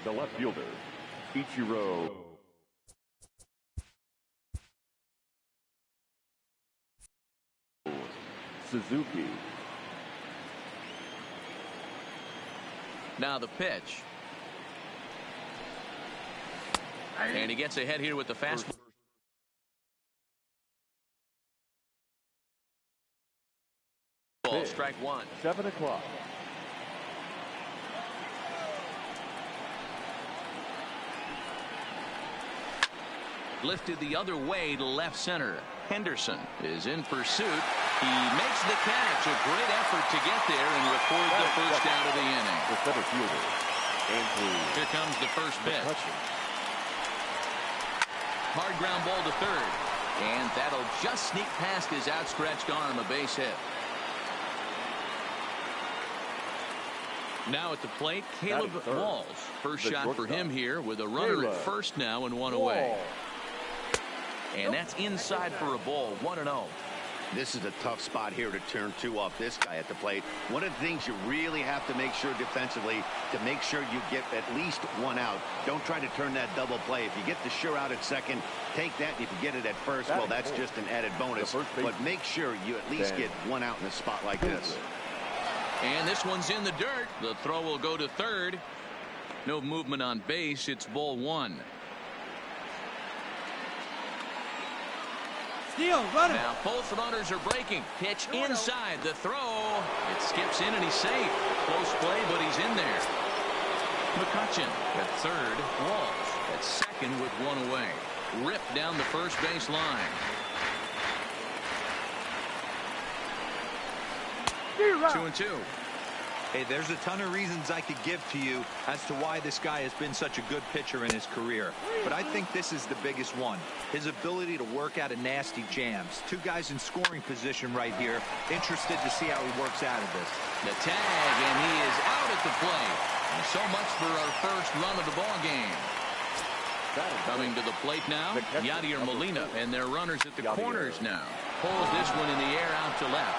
The left fielder, Ichiro Suzuki. Now the pitch. And he gets ahead here with the fastball. Strike one. 7 o'clock. Lifted the other way to left center. Henderson is in pursuit. He makes the catch. A great effort to get there and record the first out of the inning. The center fielder, Andrew. Here comes the first pitch. Hard ground ball to third. And that'll just sneak past his outstretched arm, a base hit. Now at the plate, Caleb Walls. First shot for him here with a runner at first now and one away. And that's inside for a ball, 1-0. This is a tough spot here to turn two off this guy at the plate. One of the things you really have to make sure defensively to make sure you get at least one out. Don't try to turn that double play. If you get the sure out at second, take that. If you get it at first, well, that's just an added bonus. But make sure you at least get one out in a spot like this. And this one's in the dirt. The throw will go to third. No movement on base. It's ball one. Now both runners are breaking. Pitch inside. The throw. It skips in and he's safe. Close play, but he's in there. McCutcheon at third. Walls at second with one away. Ripped down the first base line. 2-2. Hey, there's a ton of reasons I could give to you as to why this guy has been such a good pitcher in his career. But I think this is the biggest one. His ability to work out of nasty jams. Two guys in scoring position right here. Interested to see how he works out of this. The tag, and he is out at the plate. And so much for our first run of the ball game. Coming to the plate now, Yadier Molina, and their runners at the corners now. Pulls this one in the air out to left.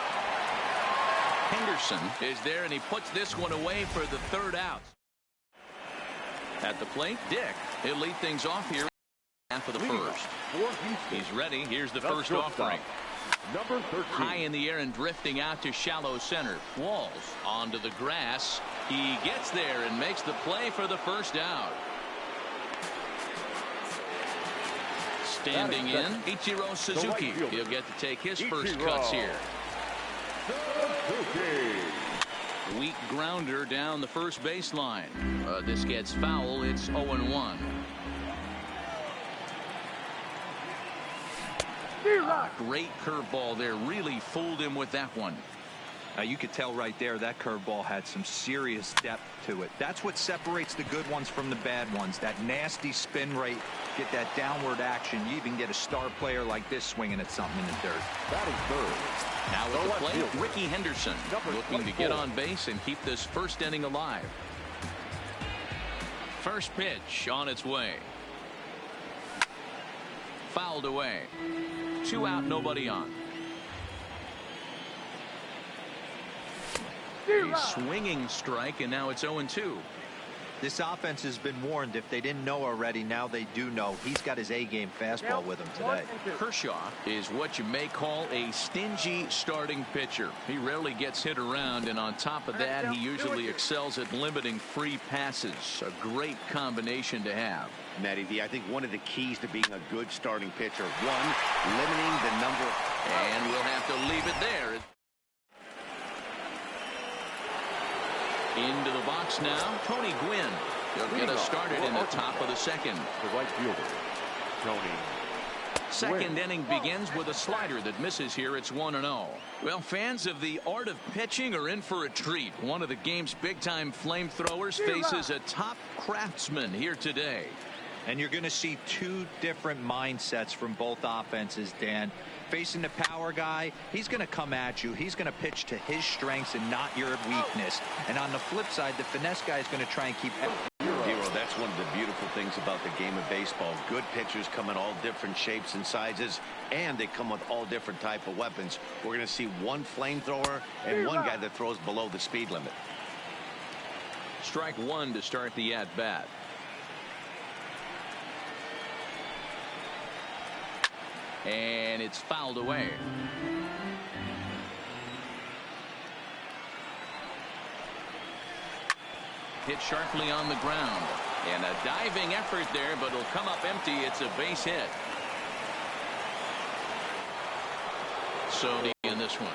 Henderson is there, and he puts this one away for the third out. At the plate, Dick. He'll lead things off here half of the first. He's ready. Here's the first offering. Number 13. High in the air and drifting out to shallow center. Walls onto the grass. He gets there and makes the play for the first out. Standing in, Ichiro Suzuki. He'll get to take his first cuts here. Weak grounder down the first baseline. This gets foul. It's 0-1. Great curveball there. Really fooled him with that one. Now you could tell right there that curveball had some serious depth to it. That's what separates the good ones from the bad ones. That nasty spin rate, get that downward action. You even get a star player like this swinging at something in the dirt. That is third. Now with the plate, Ricky Henderson looking to get on base and keep this first inning alive. First pitch on its way. Fouled away. 2 out, nobody on. A swinging strike, and now it's 0-2. This offense has been warned. If they didn't know already, now they do know. He's got his A-game fastball with him today. Kershaw is what you may call a stingy starting pitcher. He rarely gets hit around, and on top of that, he usually excels at limiting free passes. A great combination to have. Matty V, I think one of the keys to being a good starting pitcher, one, limiting the number. And we'll have to leave it there. Into the box now, Tony Gwynn. He'll get us started in the top of the second. The right fielder, Tony. Second inning begins with a slider that misses here. It's 1-0. Well, fans of the art of pitching are in for a treat. One of the game's big-time flamethrowers faces a top craftsman here today. And you're going to see two different mindsets from both offenses, Dan. Facing the power guy, he's going to come at you. He's going to pitch to his strengths and not your weakness. And on the flip side, the finesse guy is going to try and keep Hero, that's one of the beautiful things about the game of baseball. Good pitchers come in all different shapes and sizes, and they come with all different type of weapons. We're going to see one flamethrower and one guy that throws below the speed limit. Strike one to start the at-bat. And it's fouled away. Hit sharply on the ground. And a diving effort there, but it'll come up empty. It's a base hit. So in this one.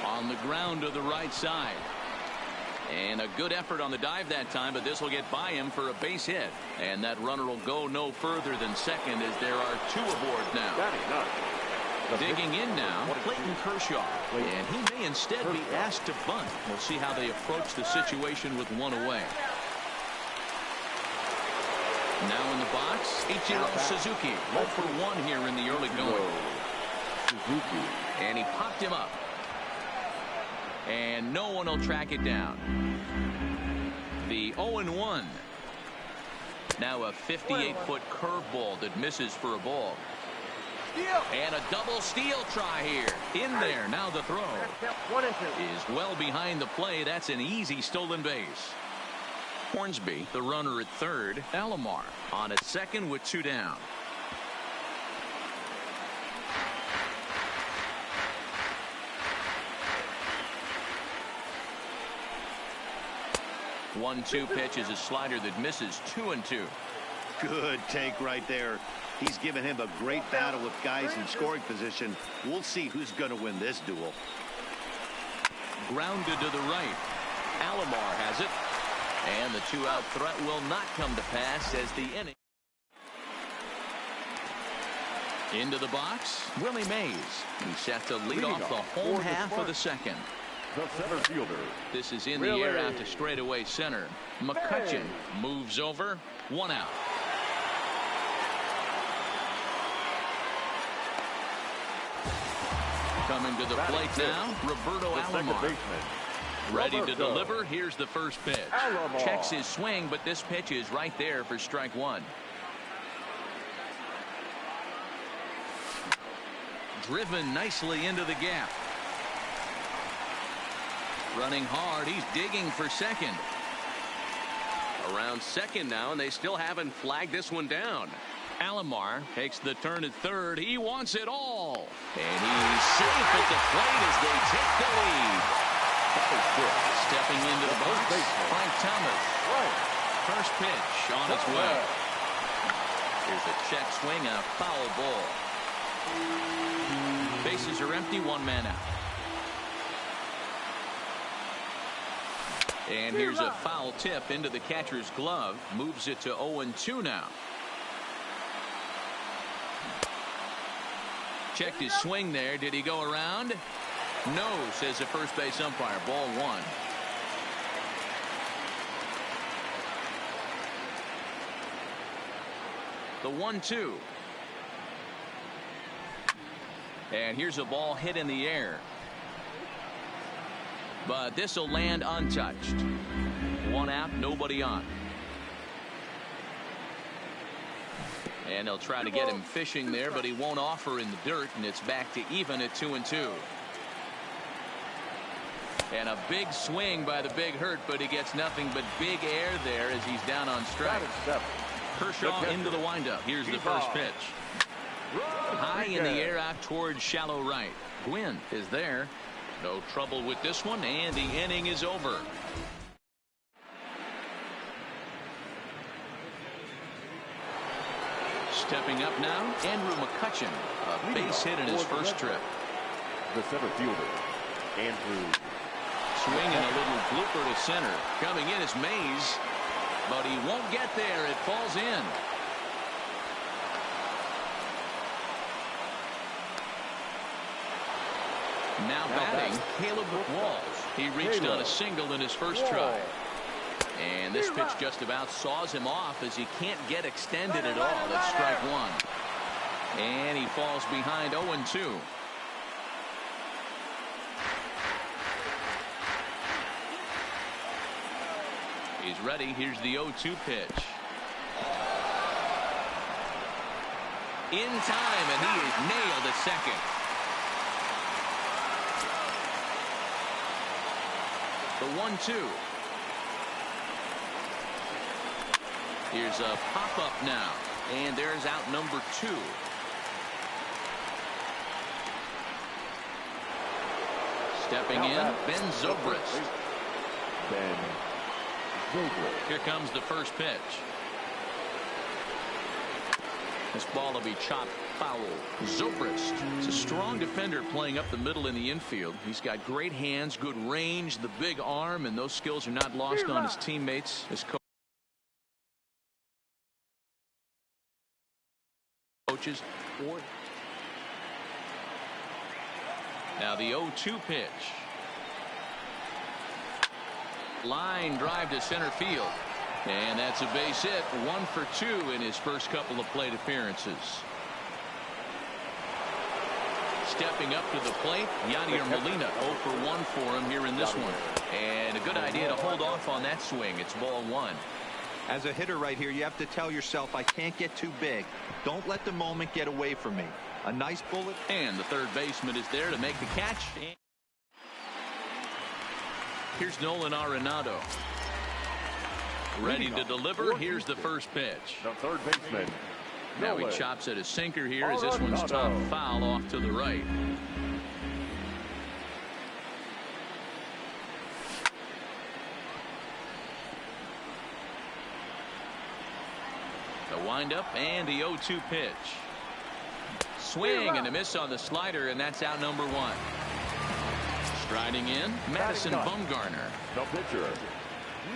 On the ground to the right side. And a good effort on the dive that time, but this will get by him for a base hit. And that runner will go no further than second as there are two aboard now. Digging in now, Clayton Kershaw. And he may instead be asked to bunt. We'll see how they approach the situation with one away. Now in the box, Ichiro Suzuki. 0 for 1 here in the early going. And he popped him up. And no one will track it down. The 0-1. Now a 58-foot curveball that misses for a ball. And a double steal try here. In there. Now the throw is well behind the play. That's an easy stolen base. Hornsby, the runner at third. Alomar on at second with 2 down. One-two pitch is a slider that misses 2-2. Good take right there. He's given him a great battle with guys in scoring position. We'll see who's going to win this duel. Grounded to the right. Alomar has it. And the 2-out threat will not come to pass as the inning. Into the box, Willie Mays. He's set to lead off the home half of the second. The center fielder. This is in the air out to straightaway center. McCutchen moves over. 1 out. Coming to the plate now, Roberto Alomar. Ready to deliver. Here's the first pitch. Checks his swing, but this pitch is right there for strike 1. Driven nicely into the gap. Running hard. He's digging for second. Around second now, and they still haven't flagged this one down. Alomar takes the turn at third. He wants it all. And he's safe at the plate as they take the lead. Stepping into the box, Frank Thomas. First pitch on its way. Here's a check swing and a foul ball. Bases are empty, 1 man out. And here's a foul tip into the catcher's glove. Moves it to 0-2 now. Checked his swing there. Did he go around? No, says the first base umpire. Ball 1. The 1-2. And here's a ball hit in the air. But this will land untouched. 1 out, nobody on. And they'll try to get him fishing there, but he won't offer in the dirt, and it's back to even at 2-2. And a big swing by the Big Hurt, but he gets nothing but big air there as he's down on strike. Kershaw into the windup. Here's the first pitch. High in the air out towards shallow right. Gwynn is there. No trouble with this one, and the inning is over. Stepping up now, Andrew McCutchen. A base hit in his first trip. The center fielder, Andrew. Swinging a little blooper to center. Coming in is Mays, but he won't get there. It falls in. Now batting, Caleb Walls. He reached on a single in his first try. And this pitch just about saws him off as he can't get extended at all. That's strike 1. And he falls behind 0-2. He's ready. Here's the 0-2 pitch. In time, and he is nailed at second. The 1-2. Here's a pop-up now. And there's out number 2. Stepping in, Ben Zobrist. Ben Zobrist. Here comes the first pitch. This ball will be chopped foul. Zobrist is a strong defender playing up the middle in the infield. He's got great hands, good range, the big arm, and those skills are not lost on his teammates. His coaches. Now the 0-2 pitch. Line drive to center field. And that's a base hit. 1 for 2 in his first couple of plate appearances. Stepping up to the plate, Yadier Molina. 0 for 1 for him here in this one. And a good idea to hold off on that swing. It's ball 1. As a hitter right here, you have to tell yourself, I can't get too big. Don't let the moment get away from me. A nice bullet. And the third baseman is there to make the catch. Here's Nolan Arenado. Ready to deliver. Here's the first pitch. The third baseman. Now he chops at a sinker here as this one's top foul off to the right. The windup and the 0-2 pitch. Swing and a miss on the slider, and that's out number 1. Striding in, Madison Bumgarner. The pitcher,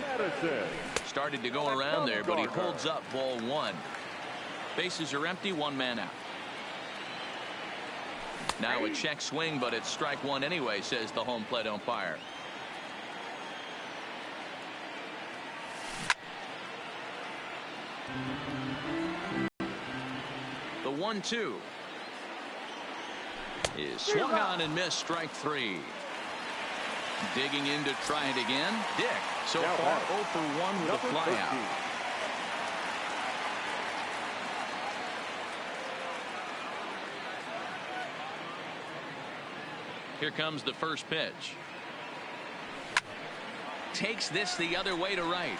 Madison. Started to go around there, but he holds up ball 1. Bases are empty, 1 man out. Now a check swing, but it's strike 1 anyway, says the home plate umpire. The 1-2 is swung on and missed, strike 3. Digging in to try it again. Dick, so far 0 for 1 with a flyout. Here comes the first pitch. Takes this the other way to right.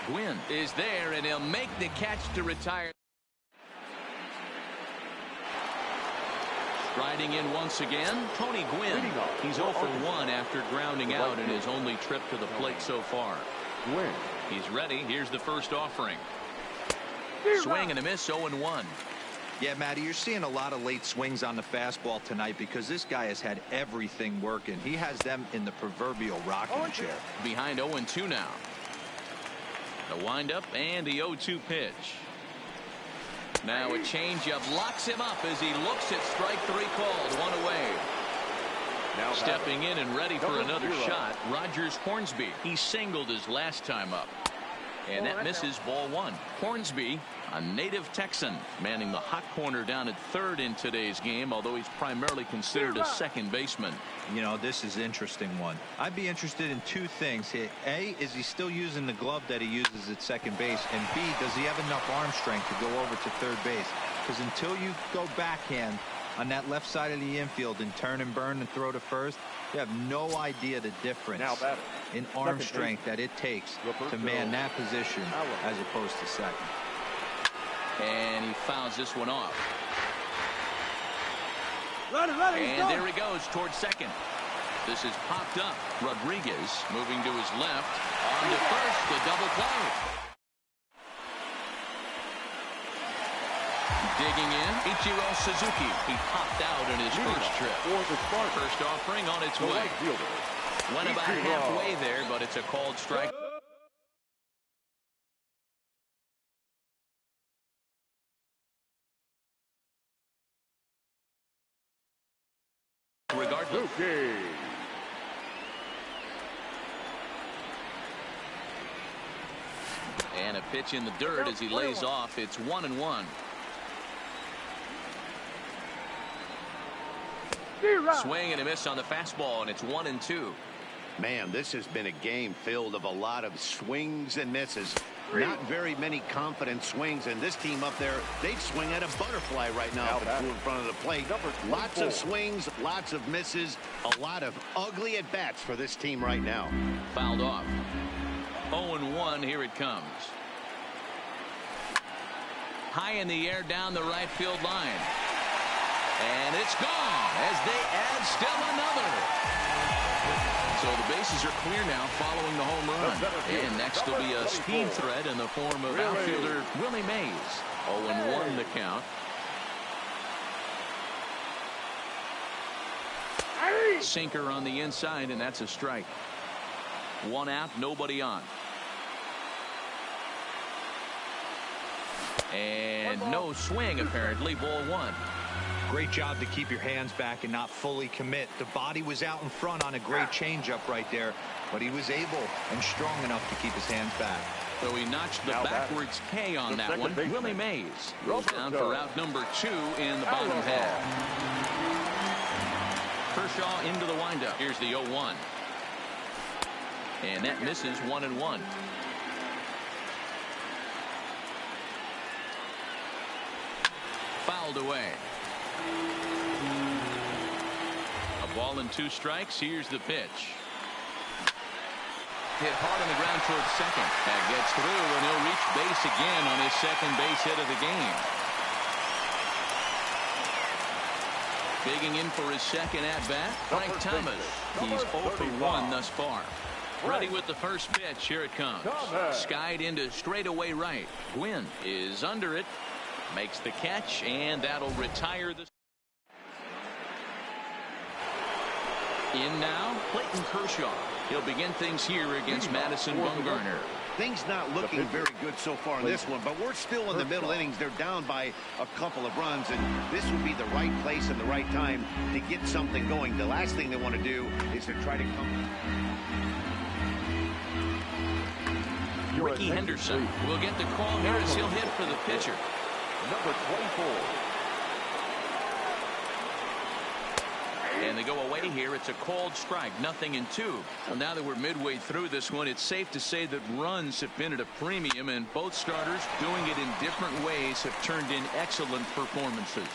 Gwynn is there, and he'll make the catch to retire. Riding in once again, Tony Gwynn. He's 0 for 1 after grounding out in his only trip to the plate so far. He's ready. Here's the first offering. Swing and a miss, 0-1. Yeah, Matty, you're seeing a lot of late swings on the fastball tonight because this guy has had everything working. He has them in the proverbial rocking chair. Behind 0-2 now. The windup and the 0-2 pitch. Now a changeup locks him up as he looks at strike 3 called. 1 away. Now stepping in and ready for another shot, Rogers Hornsby. He singled his last time up. And that misses ball 1. Hornsby, a native Texan, manning the hot corner down at third in today's game, although he's primarily considered a second baseman. You know, this is an interesting one. I'd be interested in 2 things here. A, is he still using the glove that he uses at second base? And B, does he have enough arm strength to go over to third base? Because until you go backhand on that left side of the infield and turn and burn and throw to first, you have no idea the difference in arm strength that it takes to man that position as opposed to second. And he fouls this one off. And there he goes towards second. This is popped up. Rodriguez moving to his left. On to first, the double play. Digging in, Ichiro Suzuki. He popped out in his first trip. First offering on its way. Went about halfway there, but it's a called strike. Regardless. And a pitch in the dirt as he lays off. It's 1-1. Swing and a miss on the fastball, and it's 1-2. Man, this has been a game filled of a lot of swings and misses. Not very many confident swings, and this team up there, they swing at a butterfly right now in front of the plate. Lots of swings, lots of misses, a lot of ugly at-bats for this team right now. Fouled off. 0-1, here it comes. High in the air down the right field line. And it's gone as they add still another. So the bases are clear now following the home run. And next will be a speed threat in the form of outfielder Willie Mays. 0-1 the count. Sinker on the inside, and that's a strike. 1 out, nobody on. And no swing, apparently. Ball 1. Great job to keep your hands back and not fully commit. The body was out in front on a great changeup right there, but he was able and strong enough to keep his hands back. So he notched the backwards K on that one. Willie Mays goes down for out number 2 in the bottom half. Kershaw into the windup. Here's the 0-1. And that misses 1-1. Fouled away. A ball and 2 strikes. Here's the pitch. Hit hard on the ground towards second. That gets through, and he'll reach base again on his second base hit of the game. Digging in for his second at-bat, Frank Thomas. He's 0 for 1 thus far. Ready with the first pitch. Here it comes. Skied into straightaway right. Gwynn is under it. Makes the catch, and that'll retire the... In now, Clayton Kershaw. He'll begin things here against Madison Bumgarner. Things not looking very good so far in this one, but we're still in the middle innings. They're down by a couple of runs, and this would be the right place and the right time to get something going. The last thing they want to do is to try to come... Ricky Henderson will get the call here as he'll hit for the pitcher. Number 24. And they go away here. It's a called strike, 0-2. Well, now that we're midway through this one, it's safe to say that runs have been at a premium, and both starters, doing it in different ways, have turned in excellent performances.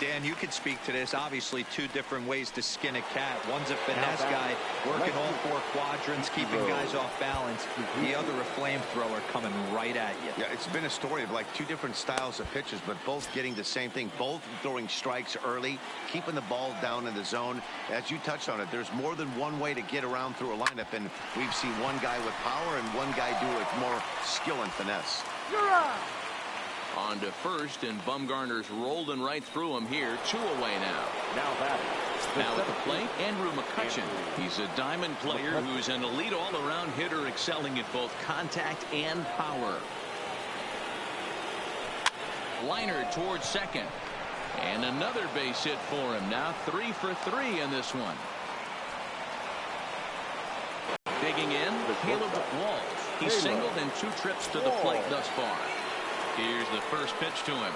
Dan, you could speak to this. Obviously, 2 different ways to skin a cat. One's a finesse guy, working all 4 quadrants, keeping guys off balance. The other, a flamethrower coming right at you. Yeah, it's been a story of like 2 different styles of pitches, but both getting the same thing. Both throwing strikes early, keeping the ball down in the zone. As you touched on it, there's more than one way to get around through a lineup, and we've seen one guy with power and one guy do it with more skill and finesse. On to first, and Bumgarner's rolling right through him here. 2 away now. Now at the plate, Andrew McCutchen. He's a diamond player who's an elite all-around hitter, excelling at both contact and power. Liner towards second. And another base hit for him. Now 3 for 3 in this one. Digging in, Caleb Walsh. He's singled in 2 trips to the plate thus far. Here's the first pitch to him.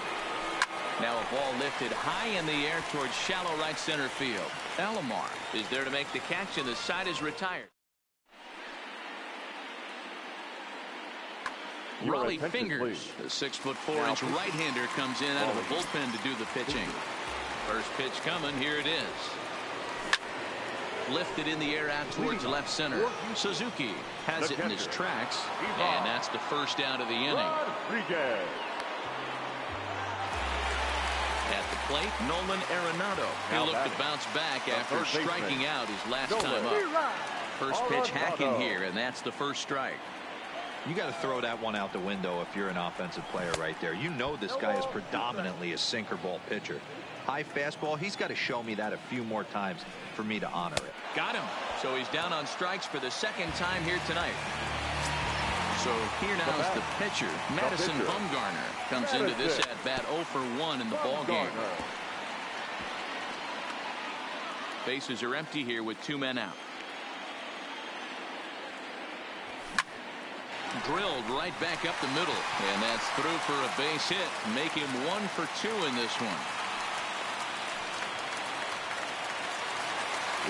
Now a ball lifted high in the air towards shallow right center field. Alomar is there to make the catch, and the side is retired. Raleigh Fingers, the 6'4" right-hander, comes in out of the bullpen to do the pitching. First pitch coming. Here it is. Lifted in the air out towards left center. Suzuki has it in his tracks, and that's the first out of the inning. At the plate, Nolan Arenado. He'll look to bounce back after striking out his last time up. First pitch hacking here, and that's the first strike. You got to throw that one out the window if you're an offensive player right there. You know this guy is predominantly a sinker ball pitcher. High fastball, he's got to show me that a few more times for me to honor it. Got him. So he's down on strikes for the second time here tonight. So here now is the pitcher, Madison Bumgarner. Comes into this at-bat 0 for 1 in the ball game. Bases are empty here with 2 men out. Drilled right back up the middle, and that's through for a base hit. Make him 1 for 2 in this one.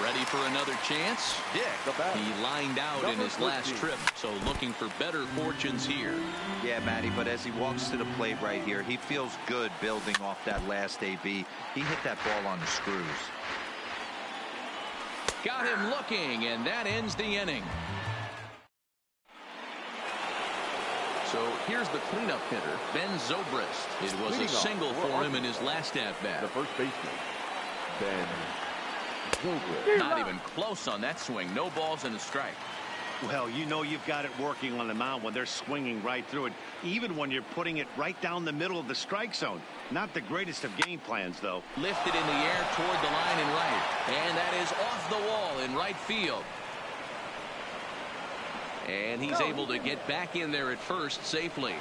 Ready for another chance? Yeah. He lined out in his last trip, so looking for better fortunes here. Yeah, Matty, but as he walks to the plate right here, he feels good building off that last AB. He hit that ball on the screws. Got him looking, and that ends the inning. So here's the cleanup hitter, Ben Zobrist. It was a single for him in his last at-bat. The first baseman, Ben Not even close on that swing. No balls and a strike. Well, you know you've got it working on the mound when they're swinging right through it, even when you're putting it right down the middle of the strike zone. Not the greatest of game plans, though. Lifted in the air toward the line in right. And that is off the wall in right field. And he's able to get back in there at first safely.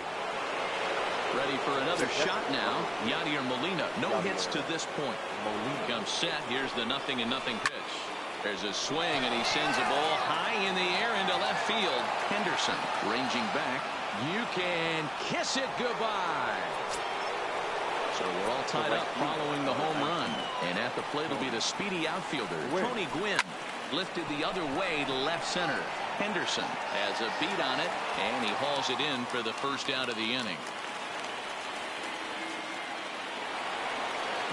Ready for another shot now. Yadier Molina. No hits to this point. Molina comes set. Here's the 0-0 pitch. There's a swing, and he sends a ball high in the air into left field. Henderson ranging back. You can kiss it goodbye. So we're all tied up following the home run. And at the plate will be the speedy outfielder, Tony Gwynn. Lifted the other way to left center. Henderson has a beat on it, and he hauls it in for the first out of the inning.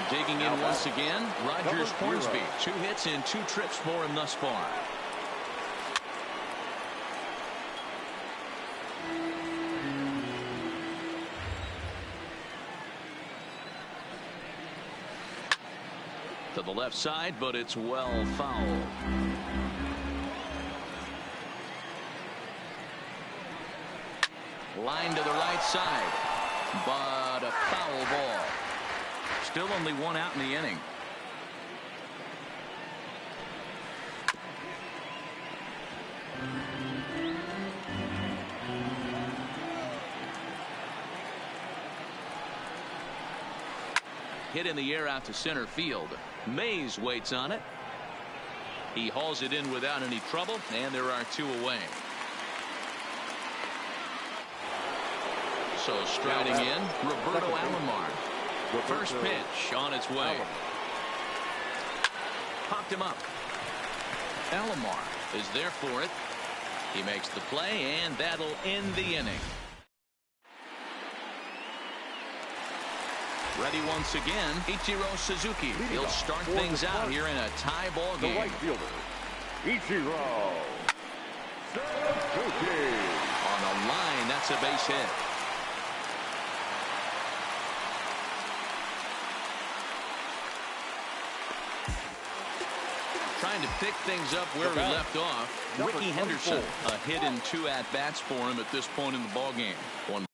Digging in once again, Rogers Hornsby. 2 hits in 2 trips for him thus far. To the left side, but it's well fouled. Line to the right side, but a foul ball. Still only 1 out in the inning. Hit in the air out to center field. Mays waits on it. He hauls it in without any trouble, and there are 2 away. So striding in, Roberto Alomar. First pitch on its way. Popped him up. Alomar is there for it. He makes the play, and that'll end the inning. Ready once again, Ichiro Suzuki. He'll start things out here in a tie ball game. The right fielder, Ichiro Suzuki. On a line, that's a base hit. Trying to pick things up where he left off. Ricky Henderson, a hit in 2 at-bats for him at this point in the ball game. One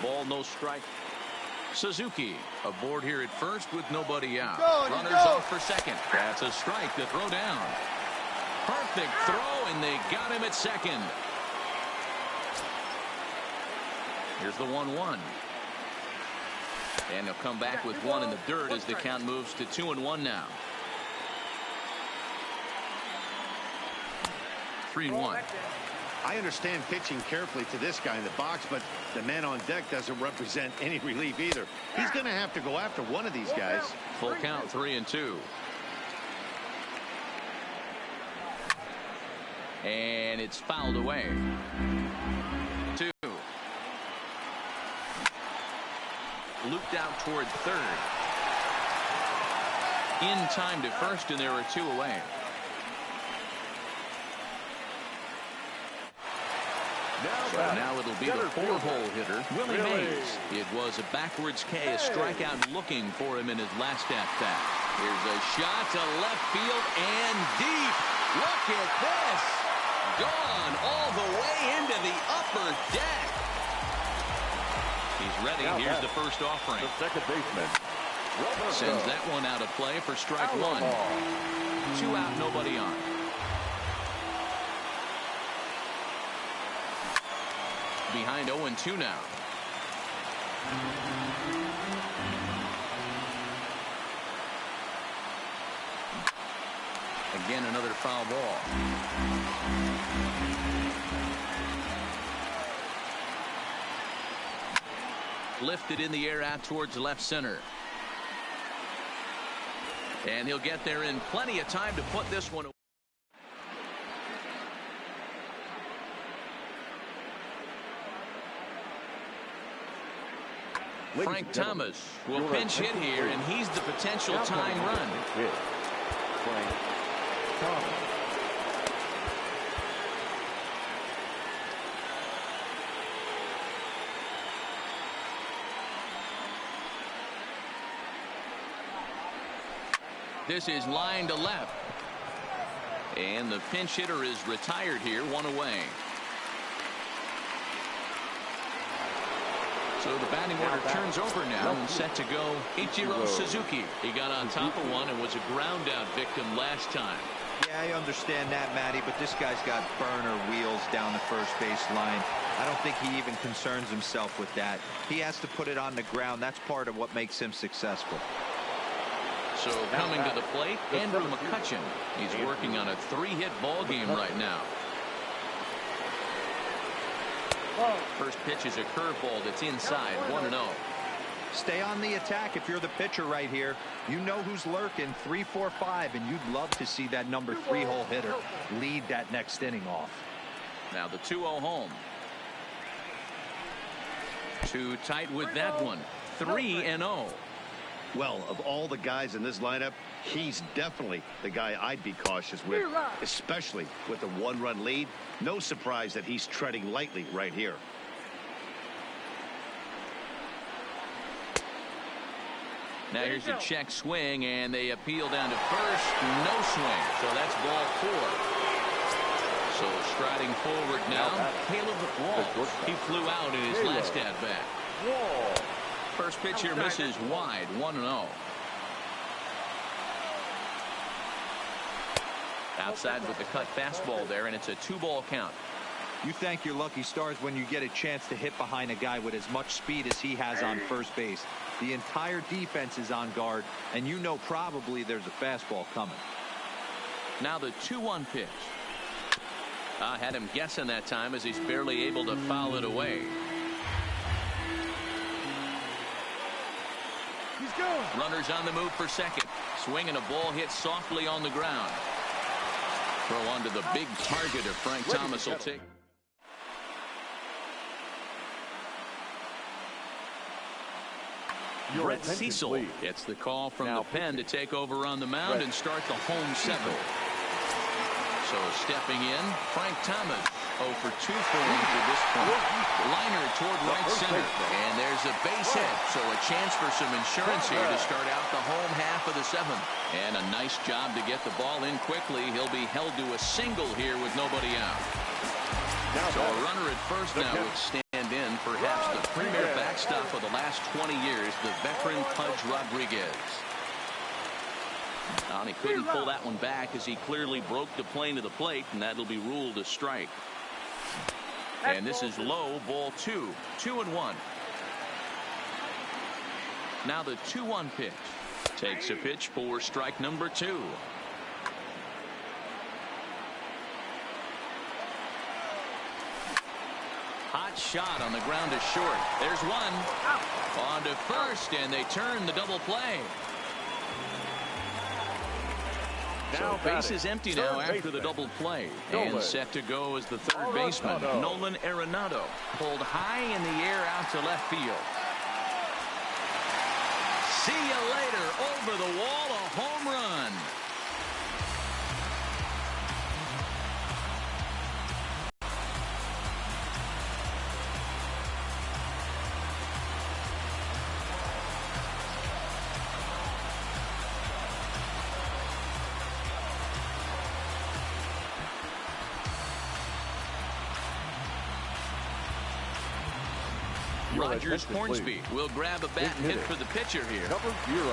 ball, no strike. Suzuki aboard here at first with nobody out. Runners off for second. That's a strike to throw down. Perfect throw, and they got him at second. Here's the 1-1. And he'll come back with 1 in the dirt as the count moves to 2-1 now. 3-1. I understand pitching carefully to this guy in the box, but the man on deck doesn't represent any relief either. He's going to have to go after one of these guys. Full count, 3-2. And it's fouled away. 2. Looped out toward third. In time to first, and there are 2 away. So now it'll be the 4-hole hitter, Willie Mays. It was a backwards K, a strikeout looking for him in his last at-bat. Here's a shot to left field and deep. Look at this. Gone all the way into the upper deck. He's ready. Here's the first offering. The second baseman sends that one out of play for strike 1. 2 out, nobody on. Behind 0-2 now. Again, another foul ball. Lifted in the air out towards left center. And he'll get there in plenty of time to put this one away. Frank Thomas will pinch hit here, and he's the potential tying run. This is line to left. And the pinch hitter is retired here, one away. So the batting order turns over now and set to go Ichiro Suzuki. He got on top of one and was a ground out victim last time. Yeah, I understand that, Matty, but this guy's got burner wheels down the first base line. I don't think he even concerns himself with that. He has to put it on the ground. That's part of what makes him successful. So coming to the plate, Andrew McCutchen. He's working on a 3-hit ball game right now. First pitch is a curveball that's inside, 1-0. Stay on the attack if you're the pitcher right here. You know who's lurking, 3, 4, 5, and you'd love to see that number 3-hole hitter lead that next inning off. Now the 2-0 home. Too tight with that one. 3-0. Well, of all the guys in this lineup, he's definitely the guy I'd be cautious with, especially with a 1-run lead. No surprise that he's treading lightly right here. Now here's a check swing, and they appeal down to first. No swing, so that's ball 4. So striding forward now, Caleb Walsh. He flew out in his last at-bat. First pitch here misses wide, 1-0. Outside with the cut fastball there, and it's a 2-ball count. You thank your lucky stars when you get a chance to hit behind a guy with as much speed as he has on first base. The entire defense is on guard, and you know probably there's a fastball coming. Now the 2-1 pitch. Had him guessing that time as he's barely able to foul it away. Runners on the move for second. Swinging a ball hit softly on the ground. Throw onto the big target of Frank Thomas will take. Brett Cecil gets the call from the pen to take over on the mound and start the home 7. So stepping in, Frank Thomas 0 for 2 for him to this point. Liner toward right center, and there's a base hit, so a chance for some insurance here to start out the home half of the 7th. And a nice job to get the ball in quickly. He'll be held to a single here with nobody out. So a runner at first now would stand in, perhaps the premier backstop of the last 20 years, the veteran Pudge Rodriguez. And he couldn't pull that one back as he clearly broke the plane to the plate, and that'll be ruled a strike. And this is low, ball 2, 2-1. Now the 2-1 pitch. Takes a pitch for strike number 2. Hot shot on the ground to short. There's one. On to first, and they turn the double play. So base is empty now after the double play. And set to go as the third baseman, Nolan Arenado. Pulled high in the air out to left field. See you later. Over the wall, a home run. Rogers Hornsby will grab a bat and hit for the pitcher here. Number 0.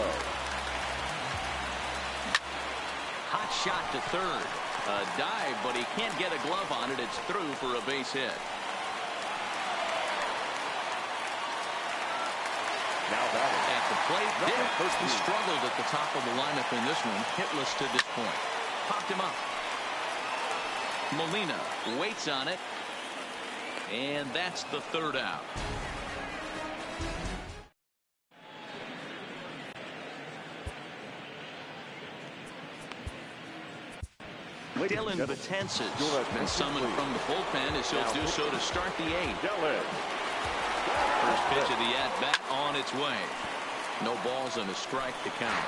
Hot shot to third. A dive, but he can't get a glove on it. It's through for a base hit. Now batting at the plate, Dick. He struggled at the top of the lineup in this one. Hitless to this point. Popped him up. Molina waits on it. And that's the third out. Dylan Betances been summoned from the bullpen as he'll do so to start the 8th. First pitch of the at-bat on its way. No balls and a strike to count.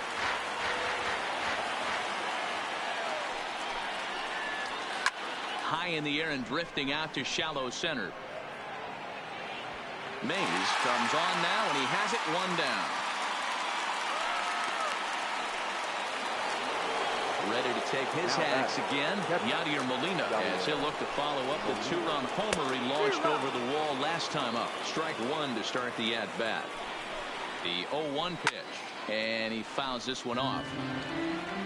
High in the air and drifting out to shallow center. Mays comes on now, and he has it 1 down. Ready to take his hacks again. Yadier Molina, as he'll look to follow up the 2-run homer he launched over the wall last time up. Strike one to start the at-bat. The 0-1 pitch, and he fouls this one off.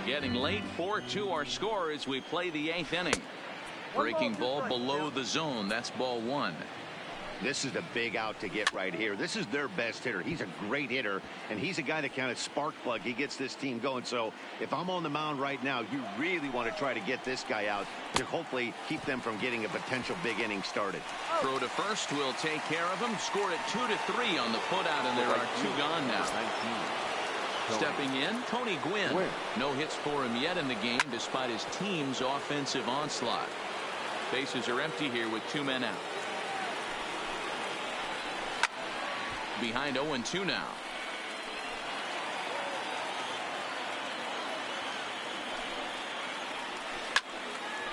Getting late, 4-2 our score as we play the 8th inning. Breaking ball below the zone. That's ball one. This is a big out to get right here. This is their best hitter. He's a great hitter, and he's a guy that kind of spark plug. He gets this team going. So if I'm on the mound right now, you really want to try to get this guy out to hopefully keep them from getting a potential big inning started. Throw to first will take care of him. Scored at 2-3 on the putout, and there are 2 gone now. Stepping in, Tony Gwynn. No hits for him yet in the game despite his team's offensive onslaught. Bases are empty here with 2 men out. Behind 0-2 now.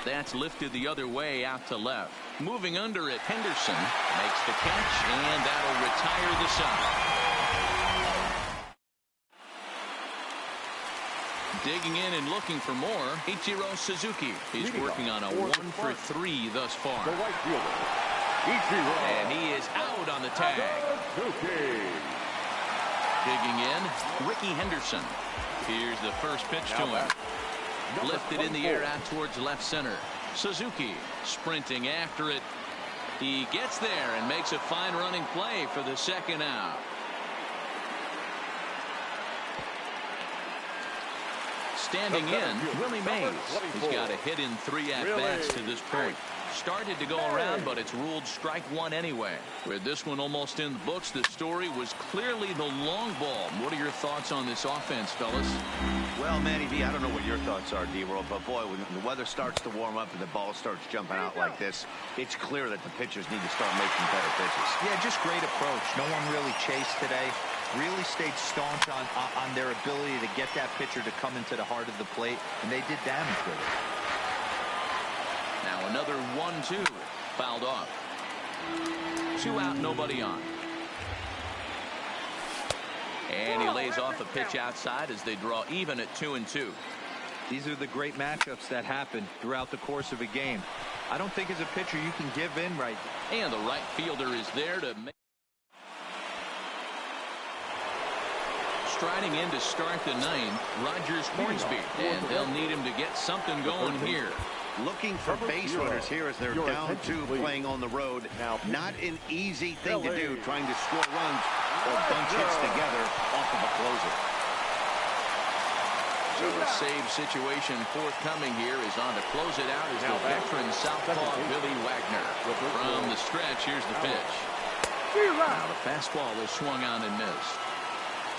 That's lifted the other way out to left. Moving under it, Henderson makes the catch, and that'll retire the side. Digging in and looking for more, Ichiro Suzuki. He's working on a 1-for-3 thus far. The right fielder, Ichiro. And he is out on the tag. Digging in, Ricky Henderson. Here's the first pitch to him. Lifted in the air out towards left center. Suzuki sprinting after it. He gets there and makes a fine running play for the second out. Standing in, Willie Mays. He's got a hit in 3 at-bats to this point. Started to go around, but it's ruled strike one anyway. With this one almost in the books, the story was clearly the long ball. What are your thoughts on this offense, fellas? Well, Manny V, I don't know what your thoughts are, D-World, but boy, when the weather starts to warm up and the ball starts jumping out like this, it's clear that the pitchers need to start making better pitches. Yeah, just great approach. No one really chased today. Really stayed staunch on their ability to get that pitcher to come into the heart of the plate, and they did damage with it. Now another 1-2. Fouled off. 2 out, nobody on. And he lays off a pitch outside as they draw even at 2-2. These are the great matchups that happen throughout the course of a game. I don't think as a pitcher you can give in right. And the right fielder is there to make. Striding in to start the 9th, Rogers Hornsby, and they'll need him to get something going here. Looking for base runners here as they're down 2 playing on the road. Not an easy thing to do, trying to score runs or bunch hits together off of a closer. So a save situation forthcoming here is on to close it out as the veteran southpaw Billy Wagner. From the stretch, here's the pitch. Now the fastball is swung on and missed.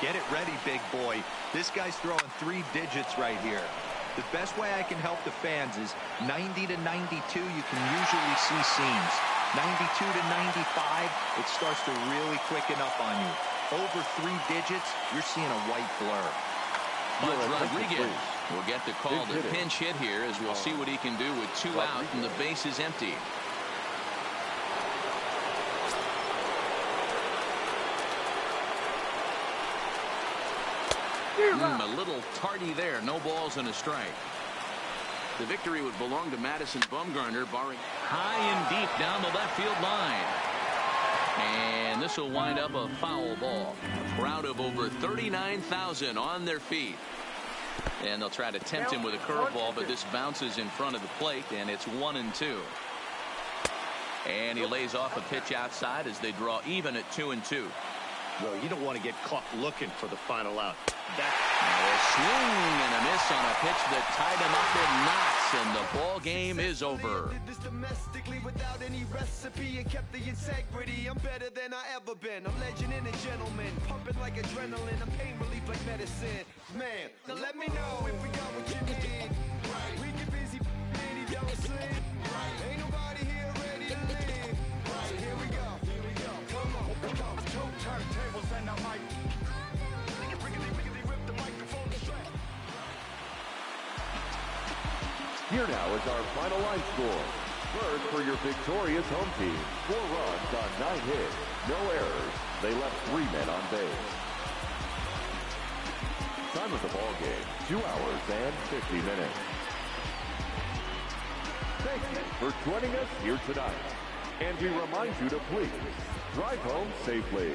Get it ready, big boy. This guy's throwing 3 digits right here. The best way I can help the fans is 90 to 92. You can usually see seams. 92 to 95, it starts to really quicken up on you. Over 3 digits, you're seeing a white blur. But Rodriguez will get the call to pinch hit here as we'll see what he can do with 2 out and the base is empty. A little tardy there. No balls and a strike. The victory would belong to Madison Bumgarner, barring high and deep down the left field line. And this will wind up a foul ball. A crowd of over 39,000 on their feet. And they'll try to tempt him with a curveball, but this bounces in front of the plate, and it's 1-2. And he lays off a pitch outside as they draw even at 2-2. Well, you don't want to get caught looking for the final out. A swing and a miss on a pitch that tied him up in knots, and the ball game is over. Domestically without any recipe and kept the integrity. I'm better than I ever been. I'm legend and a gentleman, pumping like adrenaline. I'm pain relief like medicine. Man, now let me know if we got what you need. We get busy, and you don't sleep. Ain't nobody here ready to leave. So here we go. Come on, come on. 2 turntables and a mic. Here now is our final line score. First for your victorious home team. 4 runs on 9 hits. No errors. They left 3 men on base. Time of the ball game, 2 hours and 50 minutes. Thank you for joining us here tonight. And we remind you to please drive home safely.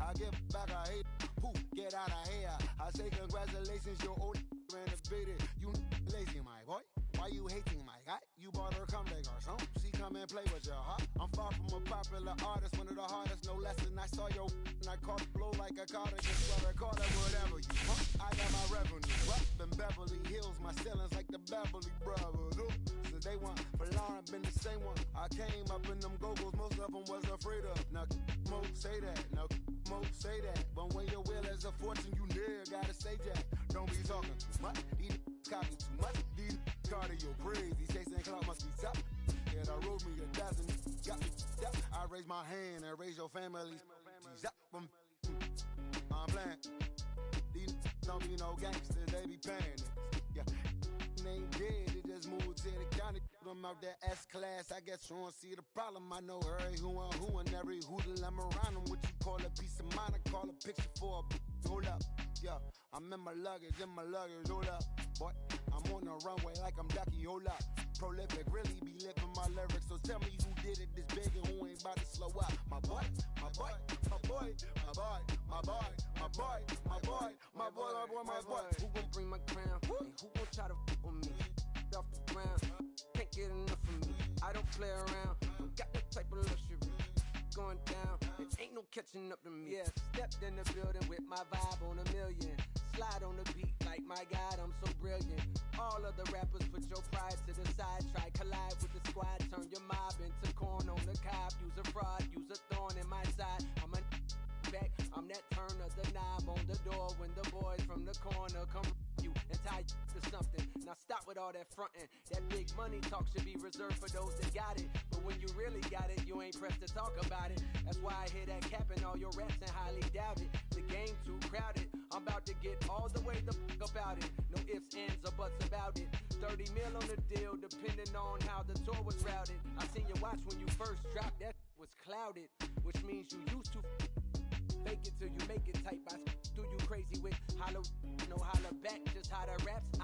I get back, I hate who get out of here. I say congratulations, your old renovated. You lazy, my boy. Why you hating, my guy? You bought her come like garçon. She come and play with your heart. I'm far from a popular artist, one of the hardest, no less than I saw your and I caught blow like a carter. Just what I call it, whatever you want. I got my revenue up in Beverly Hills. My ceilings like the Beverly Brothers. So they want for Lauren, been the same one. I came up in them go-go's, most of them was afraid of. Now, Mo say that. Now, Mo say that. But when your will is a fortune, you never gotta say that. Don't be talking too much. These copy too much. These cardio crazy. Chasing clout must be tough. Yeah, I wrote me a dozen. Got me up. I raise my hand and raise your family. I'm playing. These don't be no gangsters. They be paying it. Yeah. They ain't dead. They just moved to the county. Them out there S-class. I guess you don't see the problem. I know her. Who and every hoodle I'm around them. What you call a piece of mind? I call a picture for a hold up. Yeah, I'm in my luggage, hold up. Boy, I'm on the runway like I'm Ducky, hold up. Prolific, really be living my lyrics. So tell me who did it this big and who ain't about to slow up. My boy, my boy, my boy, my boy, my boy, my boy, my boy, my boy, my boy, my boy. Who gon' bring my crown? And who gon' try to f with me? Off the ground, can't get enough of me. I don't play around, don't got that type of luxury. Going down, it ain't no catching up to me. Yeah, stepped in the building with my vibe on a million. Slide on the beat like my God, I'm so brilliant. All of the rappers put your pride to the side. Try collide with the squad, turn your mob into corn on the cob. Use a fraud, use a thorn in my side. I'm a back, I'm that turn of the knob on the door when the boys from the corner come you and tie you to something. Now stop with all that frontin'. That big money talk should be reserved for those that got it. But when you really got it, you ain't pressed to talk about it. That's why I hear that cap in all your raps and highly doubt it. The game too crowded. I'm about to get all the way the fuck about it. No ifs, ands, or buts about it. 30 mil on the deal, depending on how the tour was routed. I seen you watch when you first dropped, that was clouded, which means you used to fake it till you make it type. I do you crazy with hollow, no holler back, just how the raps